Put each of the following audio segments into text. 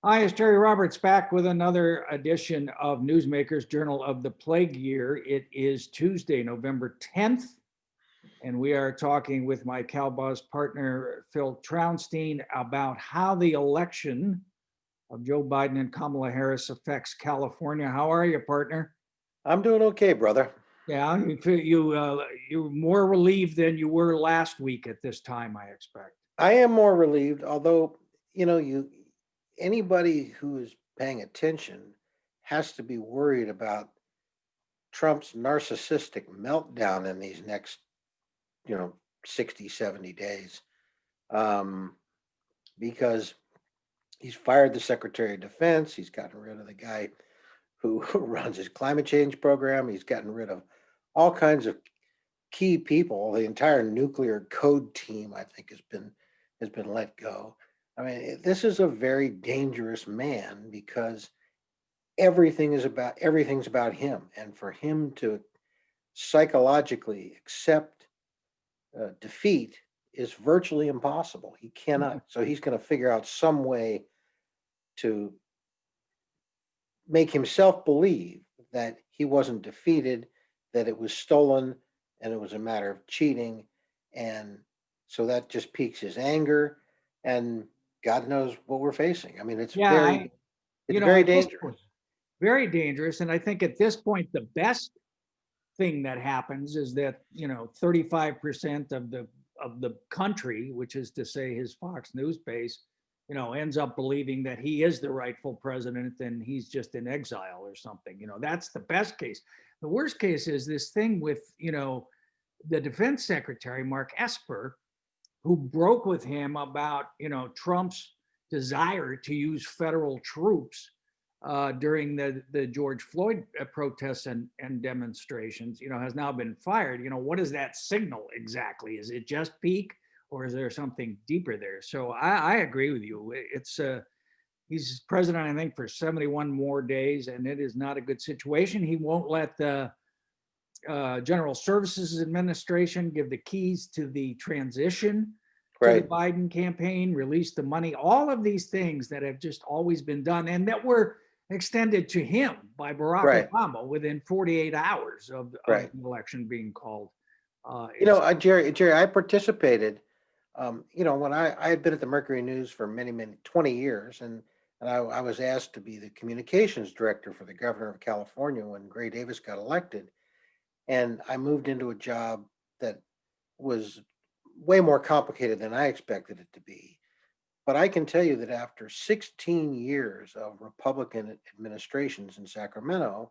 Hi, it's Terry Roberts back with another edition of Newsmakers Journal of the Plague Year. It is Tuesday, November 10th, and we are talking with my Calbuzz partner, Phil Trounstine, about how the election of Joe Biden and Kamala Harris affects California. How are you, partner? I'm doing okay, brother. Yeah, you're more relieved than you were last week at this time, I expect. I am more relieved, although, you anybody who is paying attention has to be worried about Trump's narcissistic meltdown in these next, you know, 60, 70 days. Um, because he's fired the Secretary of Defense, he's gotten rid of the guy who runs his climate change program, he's gotten rid of all kinds of key people. The entire nuclear code team, I think, has been let go. I mean, this is a very dangerous man because everything's about him, and for him to psychologically accept defeat is virtually impossible. He cannot. So he's going to figure out some way to make himself believe that he wasn't defeated, that it was stolen, and it was a matter of cheating. And so that just piques his anger. And God knows what we're facing. I mean, Yeah, it's very at this dangerous. point, very dangerous. And I think at this point, the best thing that happens is that 35% of the country, which is to say his Fox News base, ends up believing that he is the rightful president and he's just in exile or something. That's the best case. The worst case is this thing with the defense secretary Mark Esper, who broke with him about Trump's desire to use federal troops during the George Floyd protests and demonstrations, has now been fired. What does that signal exactly? Is it just peak, or is there something deeper there? So I agree with you. It's he's president, I think, for 71 more days, and it is not a good situation. He won't let the General Services Administration give the keys to the transition to the Right. Biden campaign, release the money, all of these things that have just always been done and that were extended to him by Barack Right. Obama within 48 hours of Right. the election being called. Jerry, I participated. When I had been at the Mercury News for many 20 years, and I was asked to be the communications director for the governor of California when Gray Davis got elected. And I moved into a job that was way more complicated than I expected it to be. But I can tell you that after 16 years of Republican administrations in Sacramento,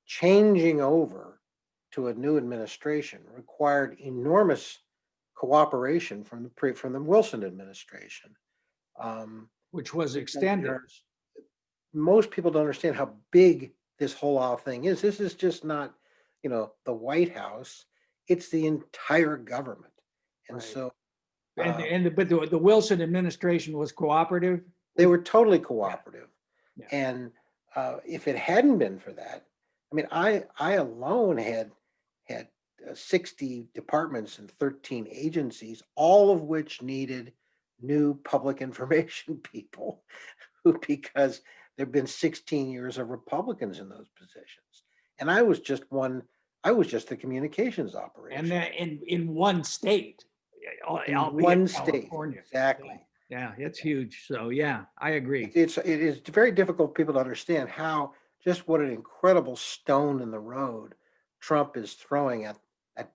changing over to a new administration required enormous cooperation from the Wilson administration. Which was Because extended. most people don't understand how big this whole thing is. This is just not, the White House; it's the entire government. And Right. so But the Wilson administration was cooperative. they were totally cooperative. Yeah. And if it hadn't been for that, I mean, I alone had 60 departments and 13 agencies, all of which needed new public information people, because there've been 16 years of Republicans in those positions, and I was just one. I was just the communications operation. And that in one state, In albeit one state, California. exactly. Yeah, it's huge. So yeah, I agree. It is very difficult for people to understand how just what an incredible stone in the road Trump is throwing at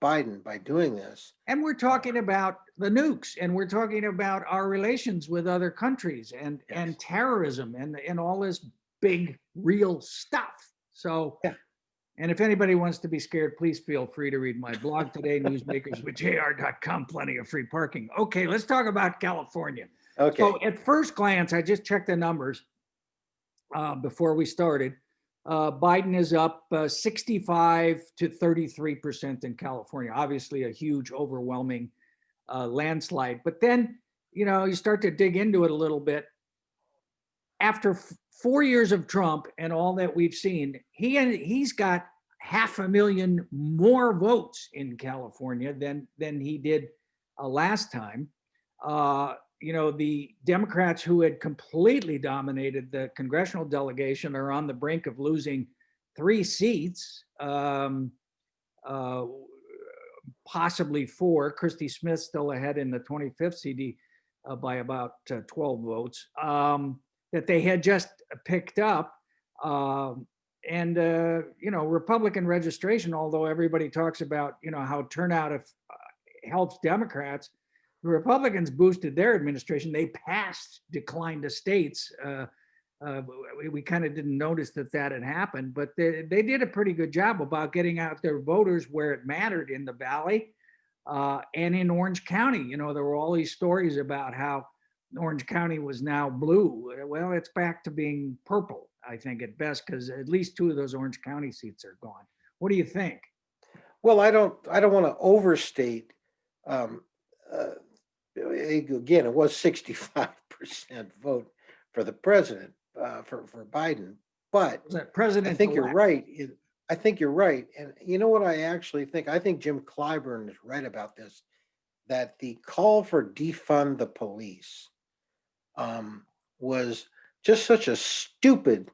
Biden by doing this. And we're talking about the nukes, and we're talking about our relations with other countries and Yes. terrorism and all this big real stuff. So Yeah. and if anybody wants to be scared, please feel free to read my blog today, newsmakerswithjr.com. Plenty of free parking. Okay, let's talk about California. Okay. So at first glance, I just checked the numbers before we started. Biden is up 65 to 33% in California. Obviously, a huge, overwhelming landslide. But then, you start to dig into it a little bit. After 4 years of Trump and all that we've seen, he's got 500,000 more votes in California than he did last time. the Democrats who had completely dominated the congressional delegation are on the brink of losing 3 seats, possibly 4. Christy Smith still ahead in the 25th CD by about 12 votes, that they had just picked up. And Republican registration, although everybody talks about, how turnout helps Democrats, the Republicans boosted their administration. They passed decline to states. We kind of didn't notice that had happened, but they did a pretty good job about getting out their voters where it mattered in the Valley and in Orange County. There were all these stories about how Orange County was now blue. Well, it's back to being purple, I think, at best, because at least 2 of those Orange County seats are gone. What do you think? Well, I don't want to overstate. Again, it was 65% vote for the president, for Biden, but Was that president? I think you're right. I think you're right. And you know what I actually think? I think Jim Clyburn is right about this, that the call for defund the police was just such a stupid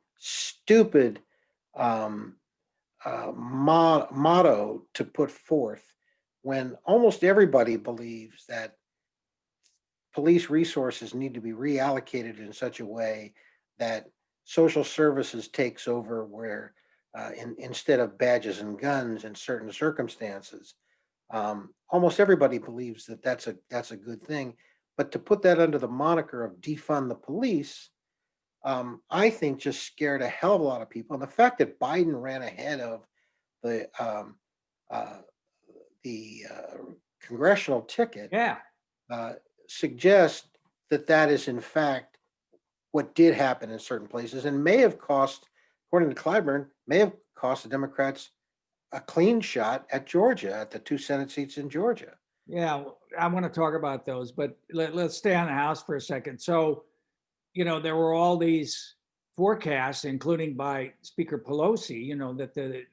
motto to put forth, when almost everybody believes that police resources need to be reallocated in such a way that social services takes over, where instead of badges and guns in certain circumstances. Almost everybody believes that that's a good thing. But to put that under the moniker of defund the police, I think just scared a hell of a lot of people. And the fact that Biden ran ahead of the congressional ticket, Yeah. suggests that is in fact what did happen in certain places, and may have cost, according to Clyburn, may have cost the Democrats a clean shot at Georgia, at the 2 Senate seats in Georgia. Yeah, I want to talk about those, but let's stay on the House for a second. So, there were all these forecasts, including by Speaker Pelosi, that the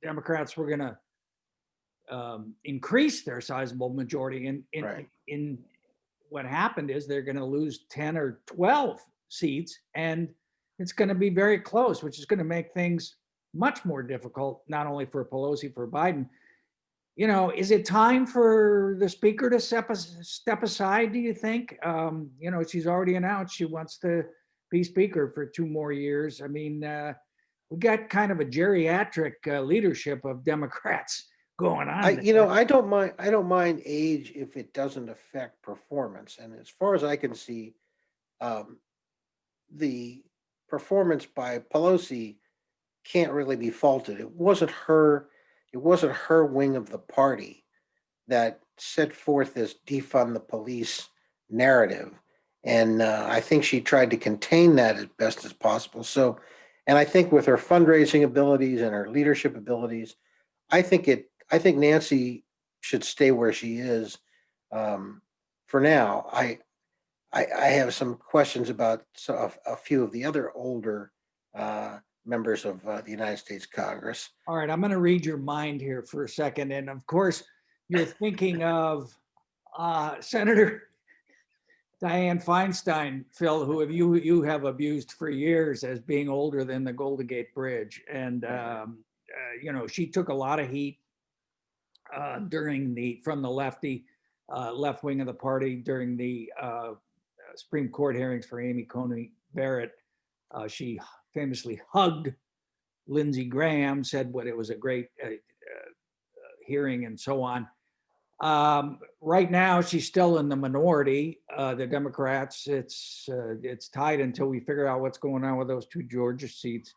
Democrats were going to increase their sizable majority. Right. In what happened is they're going to lose 10 or 12 seats, and it's going to be very close, which is going to make things much more difficult, not only for Pelosi, for Biden. Is it time for the speaker to step aside, do you think? She's already announced she wants to be speaker for 2 more years. I mean, we got kind of a geriatric leadership of Democrats going on. I don't mind age if it doesn't affect performance. And as far as I can see, the performance by Pelosi can't really be faulted. It wasn't her wing of the party that set forth this defund the police narrative. And I think she tried to contain that as best as possible. So, and I think with her fundraising abilities and her leadership abilities, I think Nancy should stay where she is for now. I have some questions about a few of the other older members of the United States Congress. All right, I'm going to read your mind here for a second. And of course, you're thinking of Senator Dianne Feinstein, Phil, who you have abused for years as being older than the Golden Gate Bridge. And, she took a lot of heat from the left wing of the party during the Supreme Court hearings for Amy Coney Barrett. She famously hugged Lindsey Graham, said it was a great hearing and so on. Right now, she's still in the minority. The Democrats, it's tied until we figure out what's going on with those 2 Georgia seats.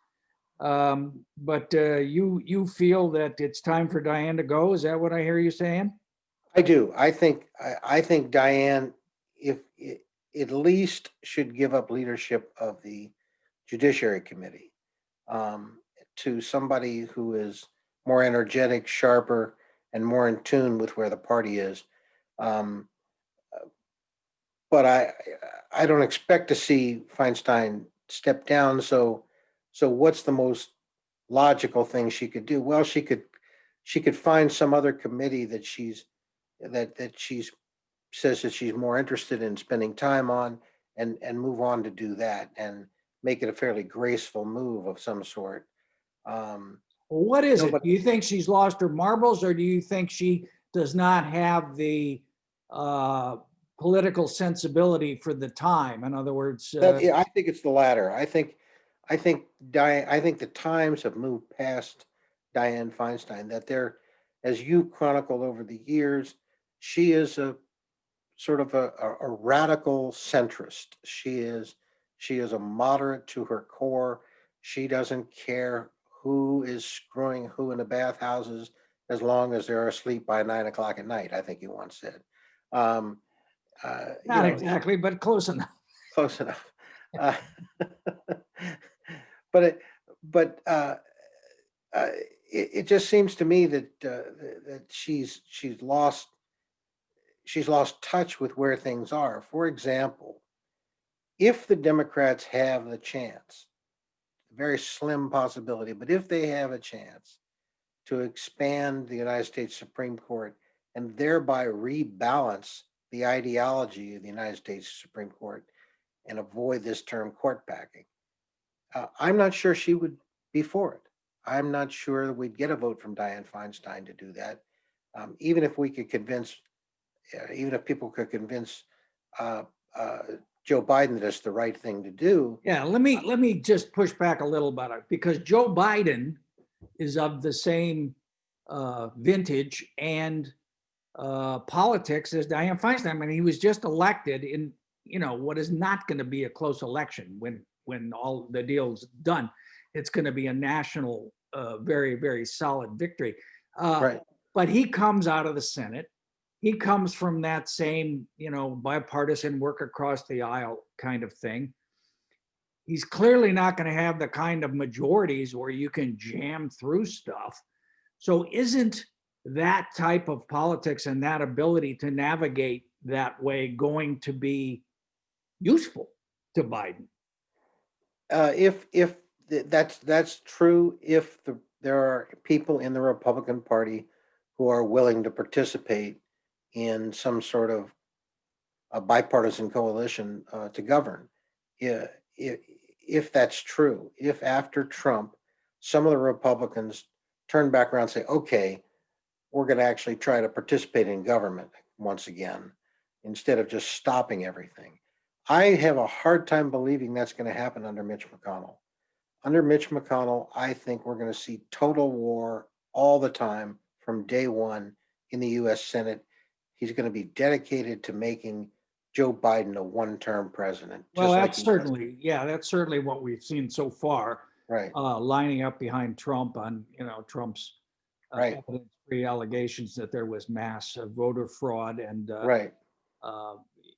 But you feel that it's time for Dianne to go? Is that what I hear you saying? I do. I think Dianne, if at least, should give up leadership of the Judiciary Committee to somebody who is more energetic, sharper, and more in tune with where the party is. But I don't expect to see Feinstein step down. So what's the most logical thing she could do? Well, she could find some other committee that she's says that she's more interested in spending time on and move on to do that and make it a fairly graceful move of some sort. Well, what is No, it? but Do you think she's lost her marbles, or do you think she does not have the uh, political sensibility for the time? In other words, yeah, I think it's the latter. I think the times have moved past Dianne Feinstein. That they're, as you chronicled over the years, she is a sort of a radical centrist. She is a moderate to her core. She doesn't care who is screwing who in the bathhouses as long as they're asleep by 9 o'clock at night. I think you once said. Um, not exactly, but close enough. close enough. Uh, but it, but uh, it just seems to me that she's lost touch with where things are. For example, if the Democrats have the chance, very slim possibility, but if they have a chance to expand the United States Supreme Court and thereby rebalance the ideology of the United States Supreme Court and avoid this term court packing, I'm not sure she would be for it. I'm not sure that we'd get a vote from Dianne Feinstein to do that. Even if we could convince, even if people could convince uh, uh, Joe Biden that it's the right thing to do. Yeah, let me just push back a little bit because Joe Biden is of the same vintage and politics as Dianne Feinstein. I mean, he was just elected in what is not going to be a close election when all the deal's done. It's going to be a national, very very solid victory. Right. But he comes out of the Senate. He comes from that same bipartisan work across the aisle kind of thing. He's clearly not going to have the kind of majorities where you can jam through stuff. So isn't that type of politics and that ability to navigate that way going to be useful to Biden? If that's true, if there are people in the Republican Party who are willing to participate in some sort of a bipartisan coalition to govern, yeah, if that's true, if after Trump, some of the Republicans turn back around and say, okay, we're going to actually try to participate in government once again, instead of just stopping everything. I have a hard time believing that's going to happen under Mitch McConnell. Under Mitch McConnell, I think we're going to see total war all the time from day one in the US Senate. He's going to be dedicated to making Joe Biden a one-term president. Well, that's certainly what we've seen so far, Right, lining up behind Trump on Trump's right, evidence-free allegations that there was mass voter fraud and right. uh,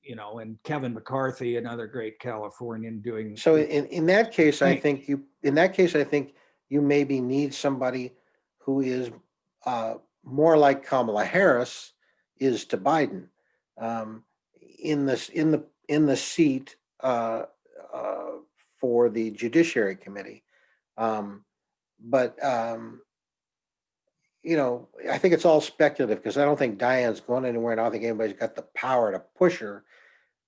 and Kevin McCarthy, another great Californian, doing. So in that case, I think you maybe need somebody who is more like Kamala Harris is to Biden, um, in the seat uh, for the Judiciary Committee. Um, but I think it's all speculative because I don't think Diane's going anywhere, and I don't think anybody's got the power to push her.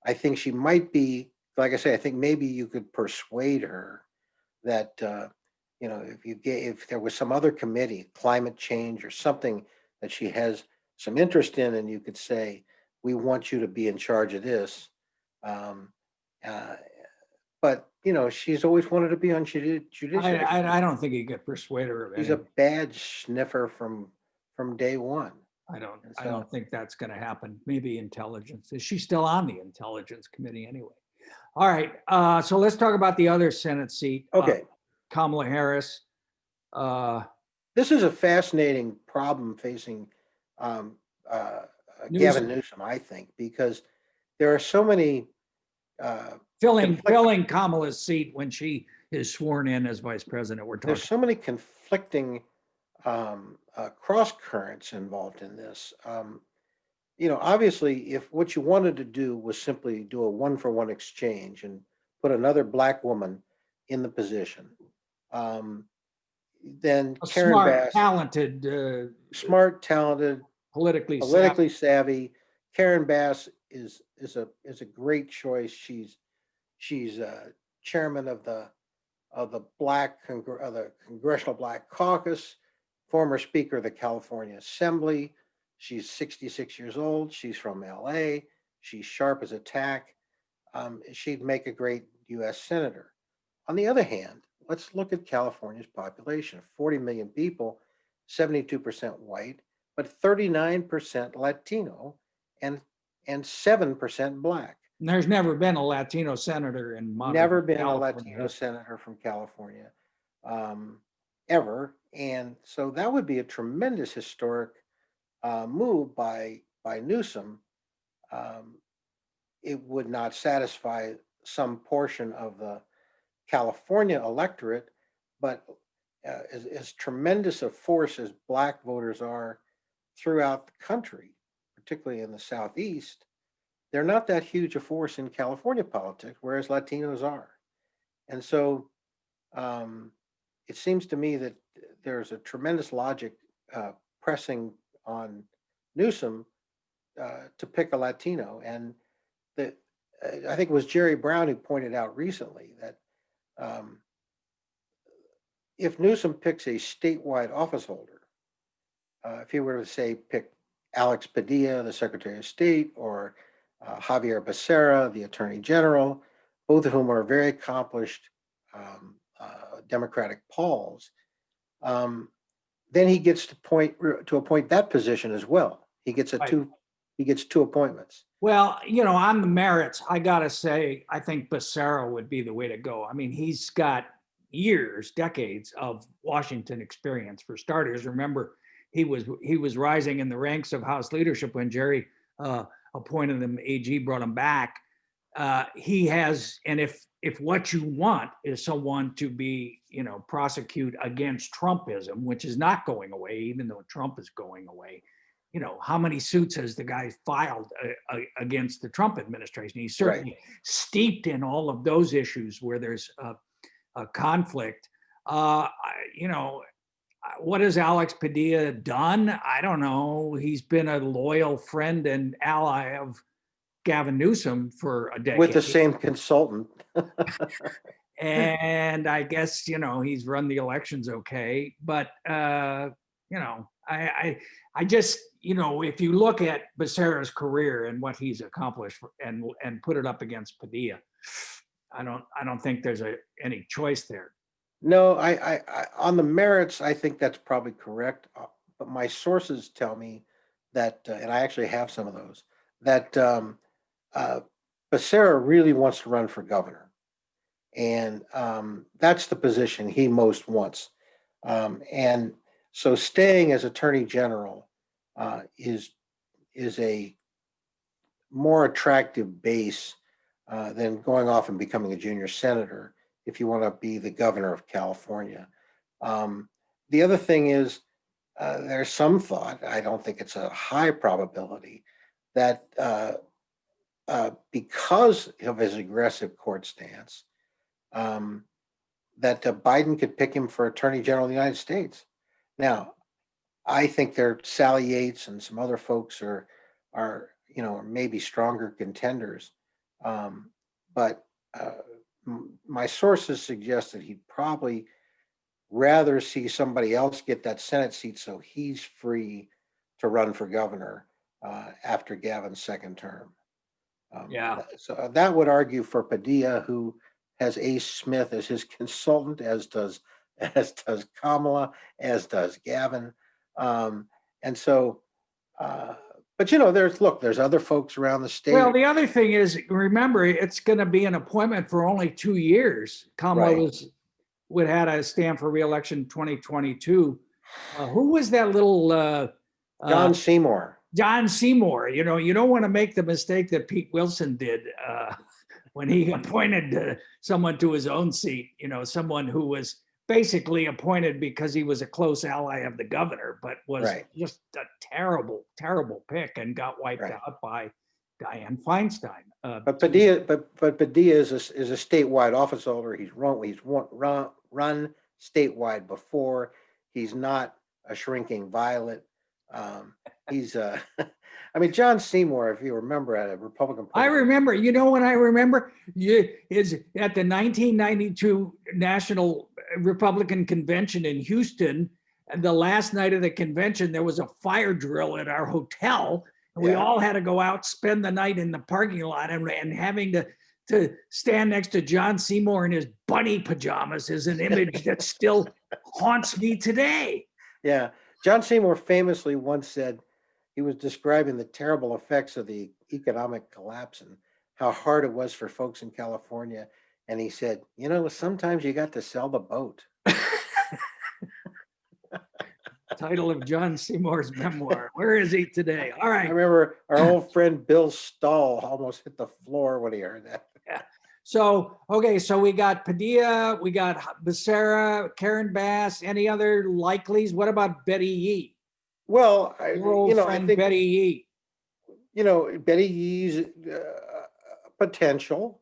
I think she might be, like I say, I think maybe you could persuade her that, if there was some other committee, climate change or something that she has some interest in, and you could say, we want you to be in charge of this. Um, uh, but, she's always wanted to be on judiciary. I don't think you could persuade her of She's a anything. badge sniffer from day one. I don't. And I so, don't think that's going to happen. Maybe intelligence. Is she still on the Intelligence Committee anyway? All right. So let's talk about the other Senate seat. okay. Kamala Harris. This is a fascinating problem facing um, Gavin Newsom Newsom, I think, because there are so many filling Kamala's seat when she is sworn in as vice president. there's so many conflicting cross currents involved in this. Obviously, if what you wanted to do was simply do a one-for-one exchange and put another black woman in the position, then a Karen smart, Bass, talented, smart, talented, politically politically savvy. Karen Bass is a great choice. She's chairman of the Congressional Black Caucus, former Speaker of the California Assembly. She's 66 years old. She's from LA. She's sharp as a tack. She'd make a great U.S. Senator. On the other hand, let's look at California's population, 40 million people, 72% white, but 39% Latino and 7% Black. And there's never been a Latino senator in modern Never been a California Latino history. senator from California, ever. And so that would be a tremendous historic move by Newsom. Um, it would not satisfy some portion of the California electorate, but as tremendous a force as Black voters are throughout the country, particularly in the Southeast, they're not that huge a force in California politics, whereas Latinos are. And so it seems to me that there's a tremendous logic pressing on Newsom to pick a Latino. And the, I think it was Jerry Brown who pointed out recently that um, if Newsom picks a statewide office holder, if he were to say pick Alex Padilla, the Secretary of State, or Javier Becerra, the Attorney General, both of whom are very accomplished Democratic polls, then he gets to appoint that position as well. He gets Right. He gets two appointments. Well, on the merits, I gotta say, I think Becerra would be the way to go. I mean, he's got years, decades of Washington experience. For starters, remember he was rising in the ranks of House leadership when Jerry appointed him AG, brought him back. He has, and if what you want is someone to be, prosecute against Trumpism, which is not going away, even though Trump is going away. How many suits has the guy filed against the Trump administration? He's certainly steeped in all of those issues where there's a conflict. What has Alex Padilla done? I don't know. He's been a loyal friend and ally of Gavin Newsom for a decade. With the same consultant. And I guess, he's run the elections okay. But, I just, if you look at Becerra's career and what he's accomplished and put it up against Padilla, I don't think there's any choice there. No, I on the merits, I think that's probably correct. But my sources tell me that, and I actually have some of those, that Becerra really wants to run for governor, and that's the position he most wants. And so, staying as Attorney General is a more attractive base than going off and becoming a junior senator if you want to be the governor of California. The other thing is there's some thought, I don't think it's a high probability, that because of his aggressive court stance, that Biden could pick him for Attorney General of the United States. Now, I think there Sally Yates and some other folks are maybe stronger contenders, but my sources suggest that he'd probably rather see somebody else get that Senate seat so he's free to run for governor after Gavin's second term. So that would argue for Padilla, who has Ace Smith as his consultant, as does Kamala, as does Gavin. And so, but there's other folks around the state. Well, the other thing is, remember, it's going to be an appointment for only 2 years. Kamala would have to stand for re-election in 2022. Who was that little John Seymour? John Seymour. You don't want to make the mistake that Pete Wilson did when he appointed someone to his own seat. Someone who was basically appointed because he was a close ally of the governor, but was just a terrible, terrible pick and got wiped out by Dianne Feinstein. But Padilla is a statewide office holder. He's run statewide before. He's not a shrinking violet. He's, I mean, John Seymour, if you remember, at a Republican. I remember, you know, when I remember is at the 1992 National Republican Convention in Houston, and the last night of the convention, there was a fire drill at our hotel. And we Yeah. all had to go out, spend the night in the parking lot, and having to stand next to John Seymour in his bunny pajamas is an image that still haunts me today. Yeah. John Seymour famously once said he was describing the terrible effects of the economic collapse and how hard it was for folks in California. And he said, you know, sometimes you got to sell the boat. Title of John Seymour's memoir. Where is he today? All I right. remember our old friend Bill Stahl almost hit the floor when he heard that. Yeah. So, okay, so we got Padilla, we got Becerra, Karen Bass, any other likelies? What about Betty Yee? Well, Your old I friend think, Betty Yee. Betty Yee's potential.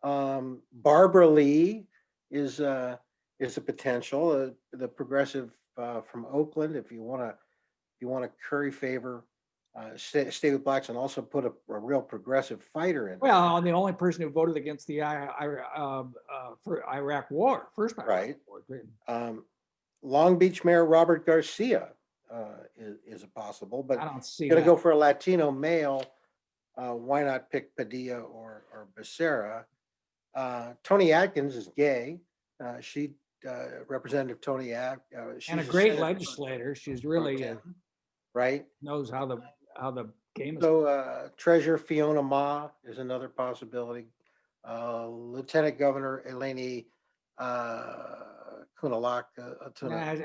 Barbara Lee is a potential. The progressive from Oakland, if you want to curry favor, stay with blacks and also put a real progressive fighter in. Well, the only person who voted against the for Iraq War, first Iraq Right. War. Long Beach Mayor Robert Garcia is a possible, but I don't see going to that. go for a Latino male. Why not pick Padilla or Becerra? Tony Atkins is gay. She Representative Tony Atkins, And a great legislator. She's really right. knows how the game is. So Treasurer Fiona Ma is another possibility. Lieutenant Governor Eleni Kunalak.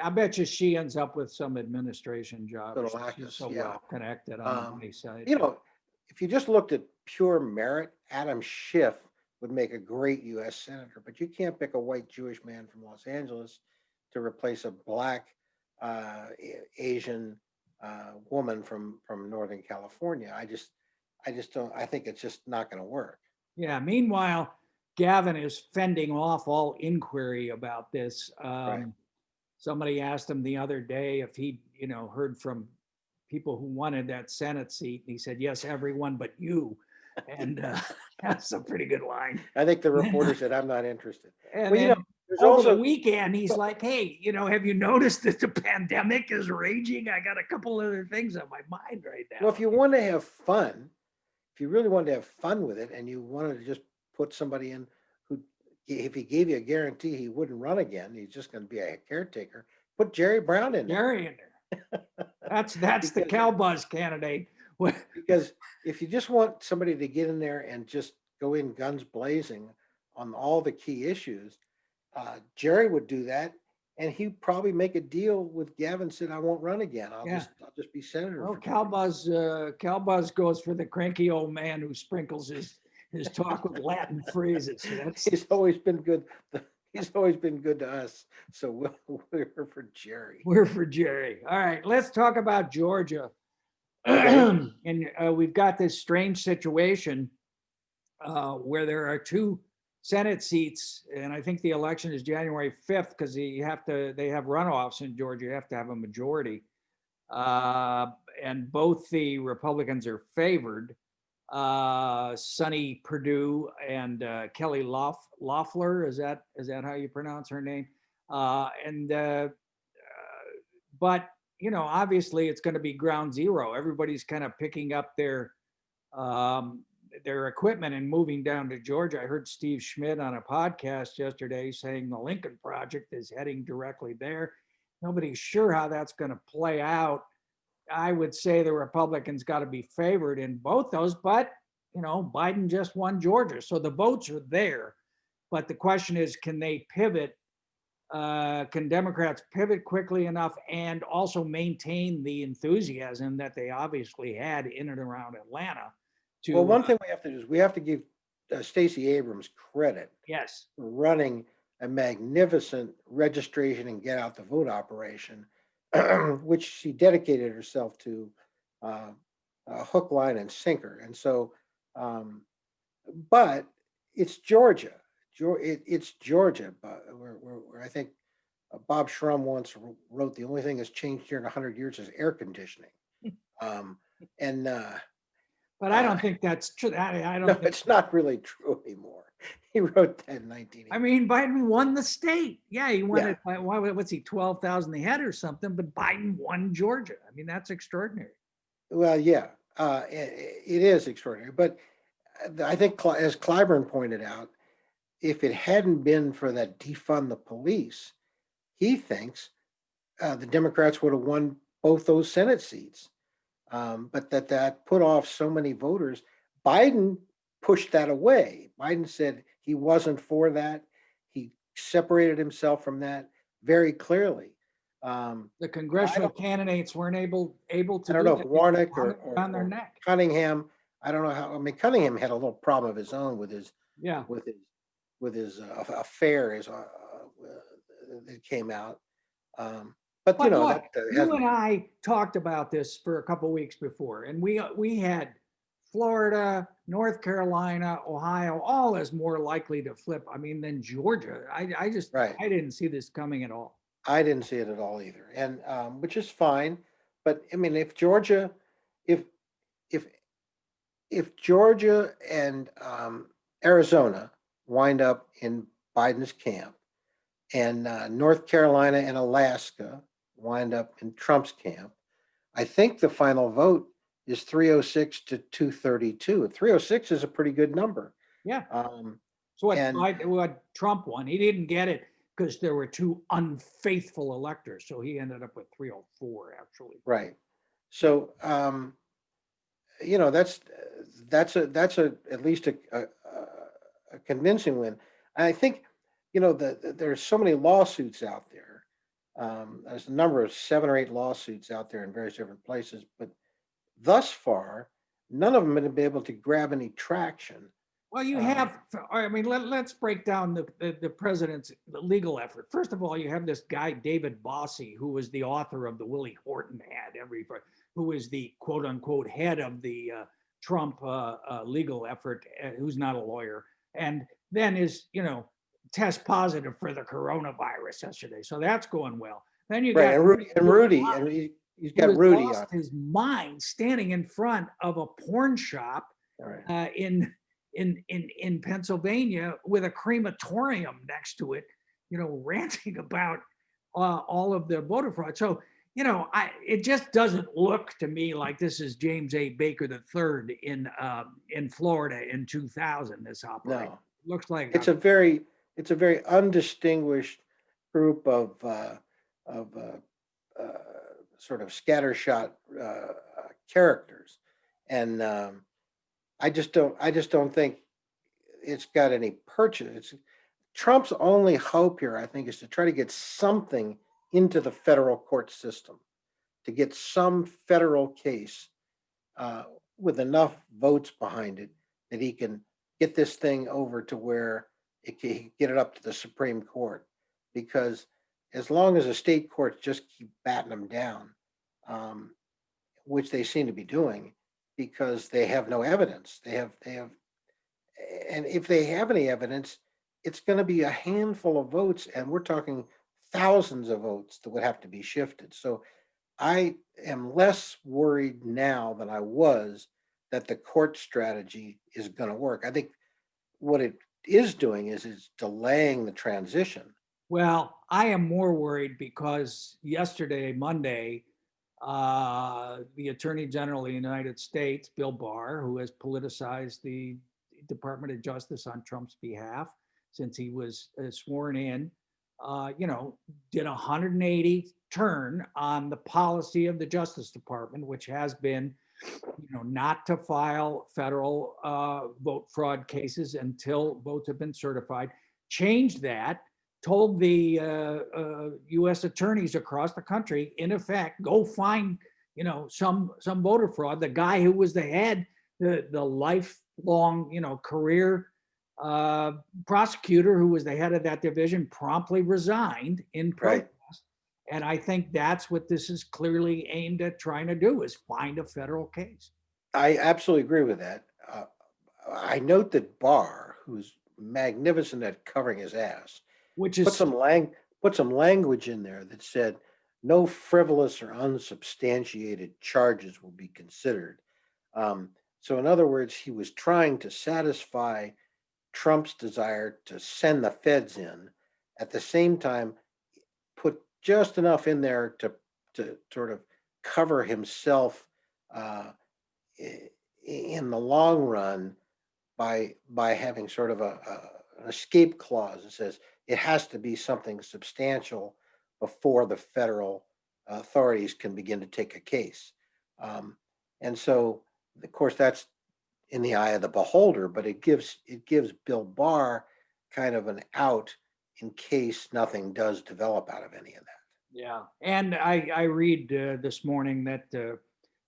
I bet you she ends up with some administration job. She's so yeah. well connected on the money side. If you just looked at pure merit, Adam Schiff would make a great U.S. senator, but you can't pick a white Jewish man from Los Angeles to replace a black Asian woman from Northern California. I just don't. I think it's just not going to work. Yeah. Meanwhile, Gavin is fending off all inquiry about this. Right. Somebody asked him the other day if he, heard from people who wanted that Senate seat. And he said, yes, everyone but you. And that's a pretty good line. I think the reporter said, I'm not interested. And then there's over also the weekend, he's like, hey, have you noticed that the pandemic is raging? I got a couple other things on my mind right now. Well, if you want to have fun, if you really wanted to have fun with it and you wanted to just put somebody in who, if he gave you a guarantee he wouldn't run again, he's just going to be a caretaker, put Jerry Brown in there. Jerry in there. That's the Calbuzz candidate. Because if you just want somebody to get in there and just go in guns blazing on all the key issues, Jerry would do that, and he'd probably make a deal with Gavin. Said, "I won't run again. I'll just be senator." Well, Calbuzz goes for the cranky old man who sprinkles his talk with Latin phrases. So he's always been good. He's always been good to us. So we're for Jerry. We're for Jerry. All right, let's talk about Georgia. And we've got this strange situation where there are two Senate seats, and I think the election is January 5th because they have runoffs in Georgia. You have to have a majority, and both the Republicans are favored. Sonny Perdue and Kelly Loeffler, is that how you pronounce her name? But obviously it's going to be ground zero. Everybody's kind of picking up their equipment and moving down to Georgia. I heard Steve Schmidt on a podcast yesterday saying the Lincoln Project is heading directly there. Nobody's sure how that's going to play out. I would say the Republicans got to be favored in both those, but Biden just won Georgia, so the votes are there. But the question is, can they pivot? Can Democrats pivot quickly enough and also maintain the enthusiasm that they obviously had in and around Atlanta? Well, one thing we have to do is we have to give Stacey Abrams credit. Yes. For running a magnificent registration and get out the vote operation, which she dedicated herself to hook, line, and sinker. And so, but it's Georgia. It's Georgia, but where I think Bob Shrum once wrote, the only thing that's changed here in 100 years is air conditioning. Um, and But I don't think that's true. I no, don't think. it's not really true anymore. He wrote that in I 1980. mean, Biden won the state. Yeah, he won Yeah. it by what's he 12,000 a head or something? But Biden won Georgia. I mean, that's extraordinary. Well, yeah, it is extraordinary. But I think, as Clyburn pointed out, if it hadn't been for that defund the police, he thinks the Democrats would have won both those Senate seats. But that put off so many voters. Biden pushed that away. Biden said he wasn't for that. He separated himself from that very clearly. The I congressional don't, candidates weren't able I to don't do know if that because Warnock or, Warnock or, got on their or neck. Cunningham. I don't know how. I mean, Cunningham had a little problem of his own with his Yeah. with his affair that came out. But But look, that you hasn't. and I talked about this for a couple of weeks before, and we had Florida, North Carolina, Ohio, all as more likely to flip. I mean, than Georgia. I just Right. I didn't see this coming at all. I didn't see it at all either, and which is fine. But I mean, if if if Georgia and Arizona wind up in Biden's camp, and North Carolina and Alaska wind up in Trump's camp, I think the final vote is 306 to 232. 306 is a pretty good number. Yeah. Um, So and what Trump won, he didn't get it because there were two unfaithful electors. So he ended up with 304 actually. right. So that's at least a convincing win. And I think there's so many lawsuits out there. There's a number of 7 or 8 lawsuits out there in various different places, but thus far, none of them have been able to grab any traction. Well, you Um, have, I mean, let's break down the president's legal effort. First of all, you have this guy, David Bossie, who was the author of the Willie Horton ad, who is the quote unquote head of the Trump legal effort, who's not a lawyer, and then is, test positive for the coronavirus yesterday. So that's going well. Then you right, got Rudy, and he's who got has Rudy on. lost his mind standing in front of a porn shop All right. in Pennsylvania with a crematorium next to it, ranting about all of the voter fraud. So, it just doesn't look to me like this is James A. Baker III in Florida in 2000. This operation looks like It's a very undistinguished group of sort of scattershot characters, and I just don't think it's got any purchase. Trump's only hope here, I think, is to try to get something into the federal court system, to get some federal case uh, with enough votes behind it that he can get this thing over to where he can get it up to the Supreme Court. Because as long as the state courts just keep batting them down, um, which they seem to be doing, because they have no evidence. And if they have any evidence, it's going to be a handful of votes, and we're talking thousands of votes that would have to be shifted. So I am less worried now than I was that the court strategy is going to work. I think what it is doing is it's delaying the transition. Well, I am more worried because yesterday, Monday, the Attorney General of the United States, Bill Barr, who has politicized the Department of Justice on Trump's behalf since he was sworn in, did a 180 turn on the policy of the Justice Department, which has been, not to file federal vote fraud cases until votes have been certified. Changed that, told the U.S. attorneys across the country, in effect, go find, some voter fraud. The guy who was the head, the lifelong, career prosecutor who was the head of that division promptly resigned in protest. Right. And I think that's what this is clearly aimed at trying to do, is find a federal case. I absolutely agree with that. I note that Barr, who's magnificent at covering his ass, Which put is some language in there that said no frivolous or unsubstantiated charges will be considered. So in other words, he was trying to satisfy Trump's desire to send the feds in, at the same time put just enough in there to sort of cover himself uh, in the long run by having sort of an escape clause that says it has to be something substantial before the federal authorities can begin to take a case. Um, and so, of course, that's in the eye of the beholder, but it gives Bill Barr kind of an out in case nothing does develop out of any of that. Yeah. And I read this morning that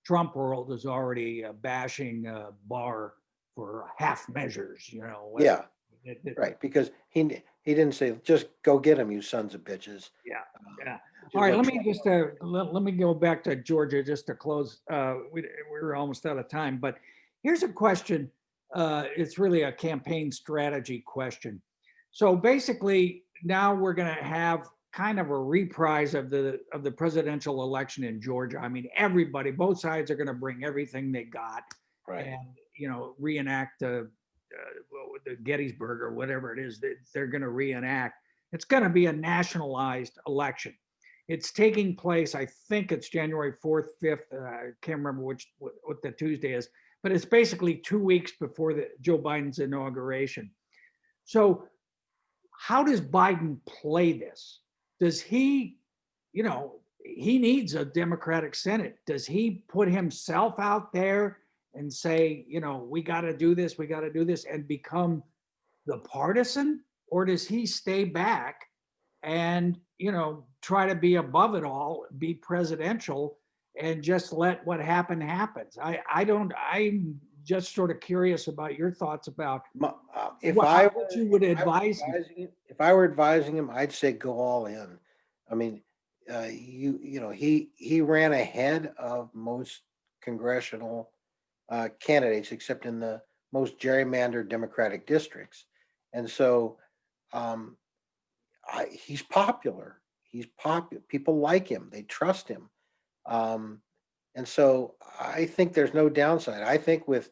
Trump world is already bashing Barr for half measures, Yeah, it- right. Because he didn't say just go get them, you sons of bitches. yeah. Yeah. Which All is right. what Let me Trump. just let me go back to Georgia just to close. We're almost out of time, but here's a question. It's really a campaign strategy question. So basically, now we're going to have kind of a reprise of the presidential election in Georgia. I mean, everybody, both sides are going to bring everything they got, Right. and reenact the Gettysburg or whatever it is that they're going to reenact. It's going to be a nationalized election. It's taking place, I think it's January 4th, 5th. I can't remember what the Tuesday is, but it's basically 2 weeks before Joe Biden's inauguration. So how does Biden play this? Does he, he needs a Democratic Senate. Does he put himself out there and say, we got to do this, and become the partisan? Or does he stay back and, try to be above it all, be presidential, and just let what happens? I'm just sort of curious about your thoughts about If what you would advise him. if I were advising him, I'd say go all in. I mean, he ran ahead of most congressional candidates, except in the most gerrymandered Democratic districts, and so um, he's popular. He's popular. People like him. They trust him. Um, and so I think there's no downside. I think with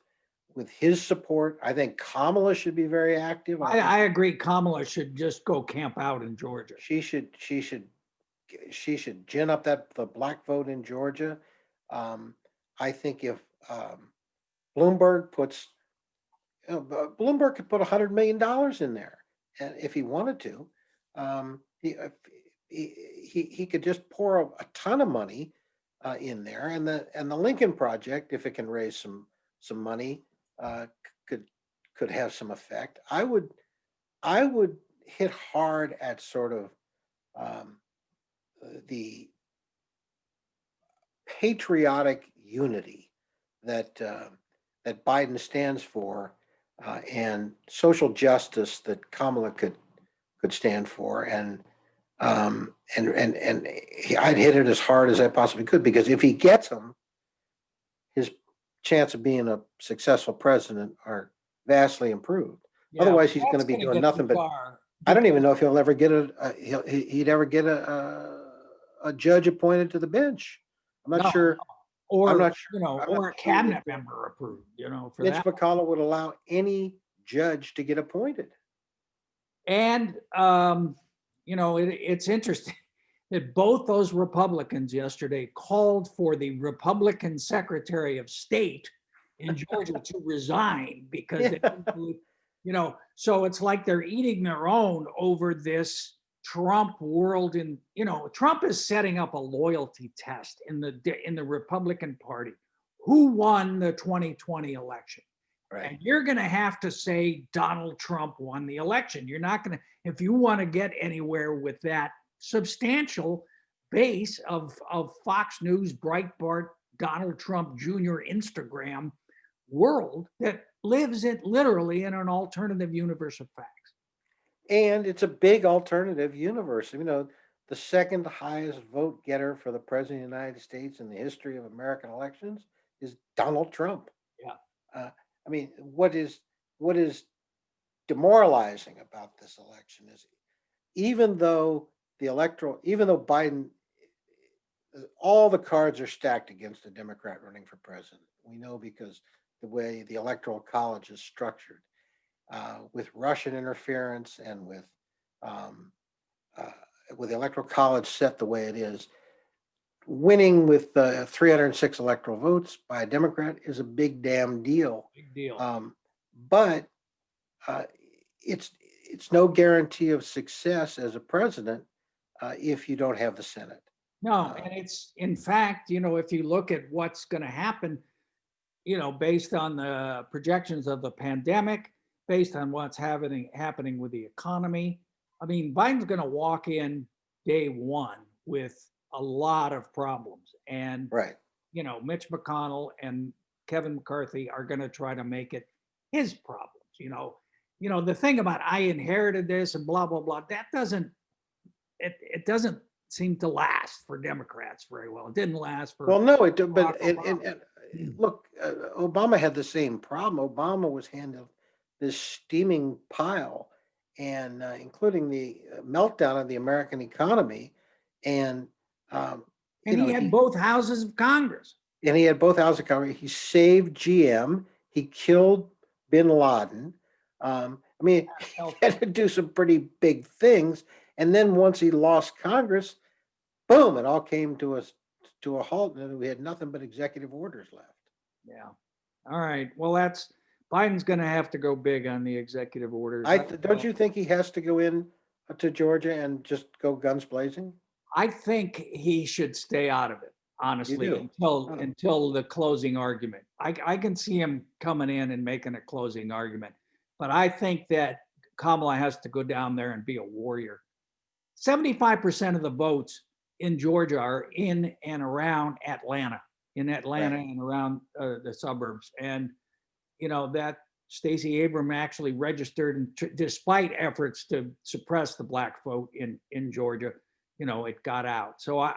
his support, I think Kamala should be very active. I agree. Kamala should just go camp out in Georgia. She should gin up the black vote in Georgia. Um, I think if Bloomberg puts Bloomberg could put $100 million in there, and if he wanted to, he could just pour a ton of money in there, and the Lincoln Project, if it can raise some money, uh, could could have some effect. I would hit hard at sort of um, the patriotic unity that Biden stands for, and social justice that Kamala could stand for, and I'd hit it as hard as I possibly could, because if he gets them, his chance of being a successful president are vastly improved. Yeah, Otherwise, he's going to that's be going to doing get too nothing but. far. I don't even know if he'll ever get he'd ever get a judge appointed to the bench. I'm not No, sure. I'm or not sure. I'm not or a sure cabinet member approved, for Mitch that. McConnell would allow any judge to get appointed. And it's interesting that both those Republicans yesterday called for the Republican Secretary of State in Georgia to resign because Yeah. they didn't believe, so it's like they're eating their own over this Trump world. And Trump is setting up a loyalty test in the Republican Party. Who won the 2020 election? Right. And you're going to have to say Donald Trump won the election. You're not going to, if you want to get anywhere with that substantial base of Fox News, Breitbart, Donald Trump Jr. Instagram world that lives literally in an alternative universe of facts. And it's a big alternative universe. The second highest vote getter for the president of the United States in the history of American elections is Donald Trump. Yeah. I mean, what is demoralizing about this election is even though Biden all the cards are stacked against a Democrat running for president. We know because the way the electoral college is structured, with Russian interference and um, uh, with the electoral college set the way it is, winning with 306 electoral votes by a Democrat is a big damn deal. Big deal. But uh, it's no guarantee of success as a president if you don't have the Senate. No, and it's, in fact, if you look at what's going to happen, based on the projections of the pandemic, based on what's happening with the economy, I mean, Biden's going to walk in day one with a lot of problems. And, Right. Mitch McConnell and Kevin McCarthy are going to try to make it his problems. The thing about I inherited this and blah, blah, blah, that it doesn't seem to last for Democrats very well. It didn't last for. Well, no, but Obama. look, Obama had the same problem. Obama was handed this steaming pile, and including the meltdown of the American economy, and And he had both houses of Congress. And he had both houses of Congress. He saved GM. He killed Bin Laden. I mean, he had to do some pretty big things. And then once he lost Congress, boom, it all came to a halt, and we had nothing but executive orders left. Yeah. All right. Well, Biden's going to have to go big on the executive orders. Don't you think he has to go in to Georgia and just go guns blazing? I think he should stay out of it, honestly, until the closing argument. I can see him coming in and making a closing argument, but I think that Kamala has to go down there and be a warrior. 75% of the votes in Georgia are in and around Atlanta, right, and around the suburbs. And, that Stacey Abrams actually registered, and despite efforts to suppress the black vote in Georgia, it got out. So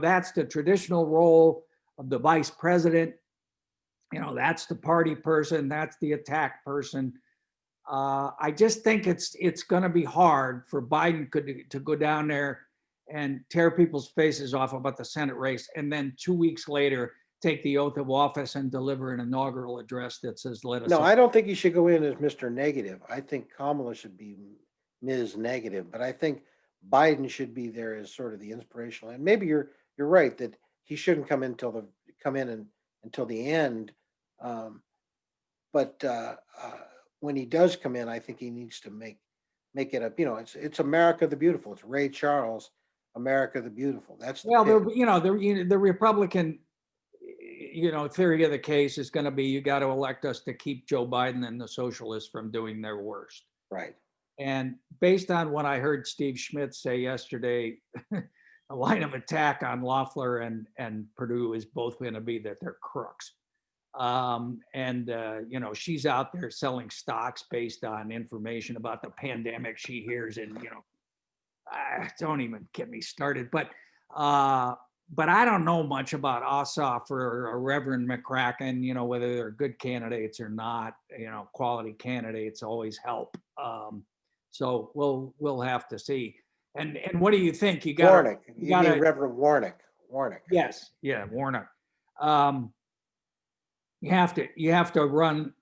that's the traditional role of the vice president. That's the party person, that's the attack person. I just think it's going to be hard for Biden to go down there and tear people's faces off about the Senate race, and then 2 weeks later take the oath of office and deliver an inaugural address that says, "Let us." No, I don't think he should go in as Mr. Negative. I think Kamala should be Ms. Negative, but I think Biden should be there as sort of the inspirational. And maybe you're right that he shouldn't come in until the end. But when he does come in, I think he needs to make it up. It's America the Beautiful. It's Ray Charles, America the Beautiful. That's the Republican theory of the case is going to be, you got to elect us to keep Joe Biden and the socialists from doing their worst. Right. And based on what I heard Steve Schmidt say yesterday, a line of attack on Loeffler and Perdue is both going to be that they're crooks. She's out there selling stocks based on information about the pandemic she hears, and don't even get me started. But I don't know much about Ossoff or Reverend McCracken, whether they're good candidates or not. Quality candidates always help. So we'll have to see. And what do you think? You got Warnock. You mean Reverend Warnock. Warnock. Yes. Yeah, Warnock. You have to run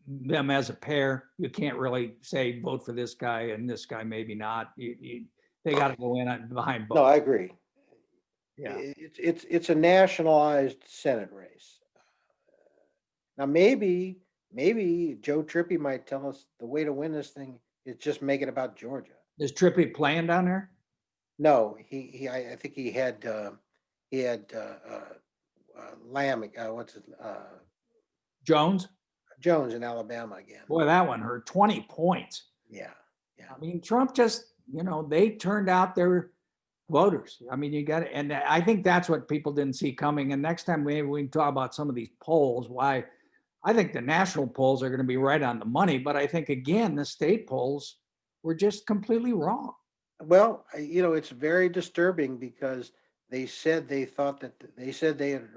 them as a pair. You can't really say vote for this guy and this guy maybe not. They got to go in behind both. No, I agree. Yeah. It's a nationalized Senate race. Now maybe Joe Trippi might tell us the way to win this thing is just make it about Georgia. Is Trippi playing down there? No, I think he had Lamb. What's his Jones in Alabama again. Boy, that one hurt. 20 points. Yeah. I mean, Trump just, they turned out their voters. I mean, you got it. And I think that's what people didn't see coming. And next time maybe we can talk about some of these polls, why I think the national polls are going to be right on the money. But I think, again, the state polls were just completely wrong. Well, it's very disturbing because they said they had,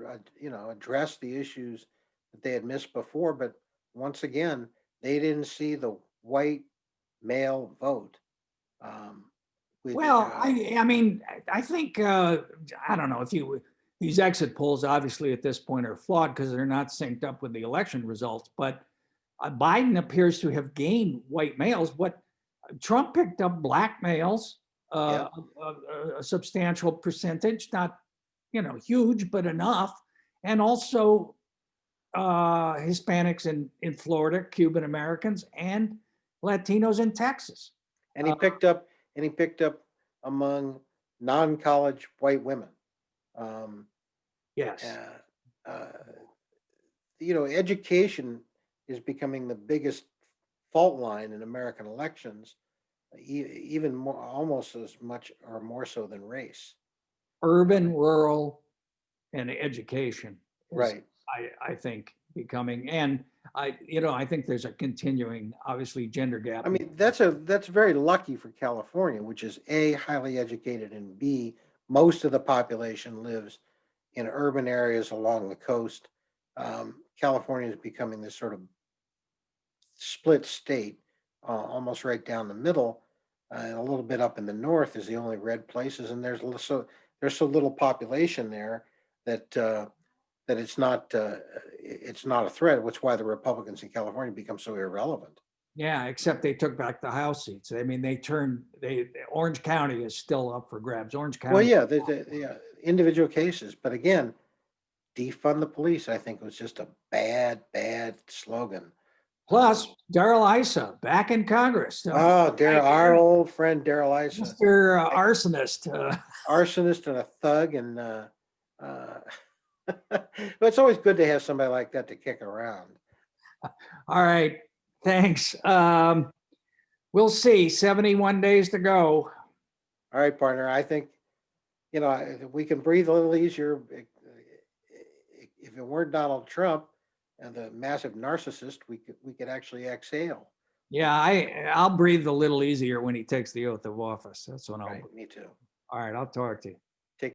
addressed the issues that they had missed before. But once again, they didn't see the white male vote which, Well, I mean, I think, I don't know if these exit polls obviously at this point are flawed because they're not synced up with the election results, but Biden appears to have gained white males. What Trump picked up black males, yeah, a substantial percentage, not, huge, but enough. And also Hispanics in Florida, Cuban Americans, and Latinos in Texas. and he picked up among non-college white women. Um, Yes. uh, Education is becoming the biggest fault line in American elections, even more, almost as much or more so than race. Urban, rural, and education is, Right. I think, becoming, and I think there's a continuing, obviously, gender gap. I mean, that's very lucky for California, which is A, highly educated, and B, most of the population lives in urban areas along the coast. California is becoming this sort of split state, almost right down the middle, and a little bit up in the north is the only red places, and there's so little population there that that it's not a threat. Which is why the Republicans in California become so irrelevant. Yeah, except they took back the House seats. I mean, Orange County is still up for grabs. Orange Well, County. yeah, yeah, individual cases, but again, defund the police, I think was just a bad slogan. Plus, Darrell Issa back in Congress. Oh, our old friend Darrell Issa, Mr. Arsonist. arsonist and a thug, and but it's always good to have somebody like that to kick around. All right. Thanks. We'll see. 71 days to go. All right, partner. I think we can breathe a little easier. If it weren't Donald Trump and the massive narcissist, we could actually exhale. Yeah, I'll breathe a little easier when he takes the oath of office. That's when I'll. Right, me too. All right, I'll talk to you.